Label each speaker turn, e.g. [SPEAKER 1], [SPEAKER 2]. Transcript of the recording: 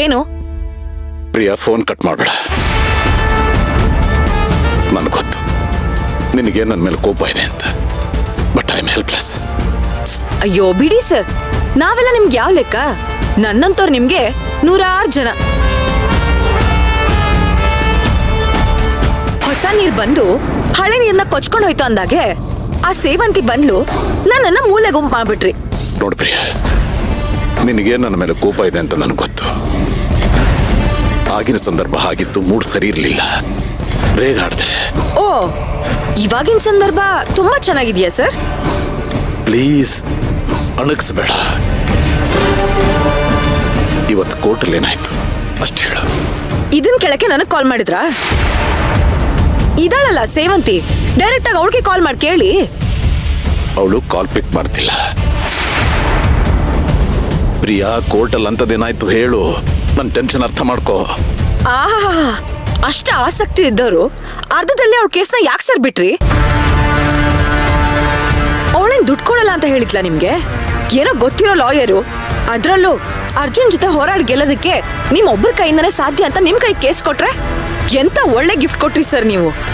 [SPEAKER 1] ಏನು?
[SPEAKER 2] Priya, phone cut ಮಾಡಬೇಡ. ನನಗೆ ಗೊತ್ತು ನಿನಗೆ ನನ್ನ ಮೇಲೆ ಕೋಪ ಇದೆ ಅಂತ, ಬಟ್ ಐ ಆಮ್ ಹೆಲ್ಪ್ಲೆಸ್.
[SPEAKER 1] ಅಯ್ಯೋ ಬಿಡಿ ಸರ್, ನಾವೆಲ್ಲ ನಿಮ್ಗೆ ಯಾವ ಲೆಕ್ಕ? ನನ್ನಂತವ್ರು ನಿಮ್ಗೆ 100 ಜನ. ಹೊಸ ನೀರ್ ಬಂದು ಹಳೆ ನೀರ್ನ ಕೊಚ್ಕೊಂಡು ಹೋಯ್ತು ಅಂದಾಗೆ ಆ ಸೇವಂತಿ ಬಂದ್ಲು ನನ್ನನ್ನ ಮೂಲೆ ಗುಂಪು ಮಾಡ್ಬಿಟ್ರಿ.
[SPEAKER 2] ನೋಡು ಪ್ರಿಯಾ, ನಿನಗೆ ನನ್ನ ಮೇಲೆ ಕೋಪ ಇದೆ ಅಂತ ನನಗೆ ಗೊತ್ತು. ಆಗಿನ ಸಂದರ್ಭ ಆಗಿತ್ತು, ಮೂಡ್ ಸರಿ ಇರಲಿಲ್ಲ, ರೇಗಾಡ್ದೆ.
[SPEAKER 1] ಓ, ಇವಾಗಿನ ಸಂದರ್ಭ ತುಂಬಾ ಚೆನ್ನಾಗಿದ್ಯಾ ಸರ್?
[SPEAKER 2] ಪ್ಲೀಸ್ ಅಣಗಿಸ್ಬೇಡ. ಇವತ್ತು ಕೋರ್ಟಲ್ಲಿ ಏನಾಯ್ತು ಅಷ್ಟು ಹೇಳು.
[SPEAKER 1] ಇದನ್ ಕೇಳಕ್ಕೆ ನನಗೆ ಕಾಲ್ ಮಾಡಿದ್ರಾ? ಇದಾಳಲ್ಲ ಸೇವಂತಿ, ಡೈರೆಕ್ಟ್ ಆಗಿ ಅವಳಿಗೆ ಕಾಲ್ ಮಾಡಿ ಕೇಳಿ.
[SPEAKER 2] ಅವಳು ಕಾಲ್ ಪಿಕ್ ಮಾಡ್ತಿಲ್ಲ. ಪ್ರಿಯಾ, ಕೋರ್ಟಲ್ಲಿ ಅಂತದೇನಾಯ್ತು ಹೇಳು, ನನ್ನ ಟೆನ್ಷನ್ ಅರ್ಥ ಮಾಡ್ಕೋ.
[SPEAKER 1] ಆಹಾ, ಅಷ್ಟ ಆಸಕ್ತಿ ಇದ್ದವರು ಅರ್ಧದಲ್ಲಿ ಅವಳ ಕೇಸ್ನ ಯಾಕೆ ಸರ್ ಬಿಟ್ರಿ? ಅವಳೇನ್ ದುಡ್ಡು ಕೊಡಲ್ಲ ಅಂತ ಹೇಳಿದ್ಲ ನಿಮ್ಗೆ? ಏನೋ ಗೊತ್ತಿರೋ ಲಾಯರು, ಅದ್ರಲ್ಲೂ ಅರ್ಜುನ್ ಜೊತೆ ಹೋರಾಡಿ ಗೆಲ್ಲೋದಕ್ಕೆ ನಿಮ್ ಒಬ್ಬರ ಕೈಯಿಂದನೇ ಸಾಧ್ಯ ಅಂತ ನಿಮ್ ಕೈ ಕೇಸ್ ಕೊಟ್ರೆ ಎಂತ ಒಳ್ಳೆ ಗಿಫ್ಟ್ ಕೊಟ್ರಿ ಸರ್ ನೀವು.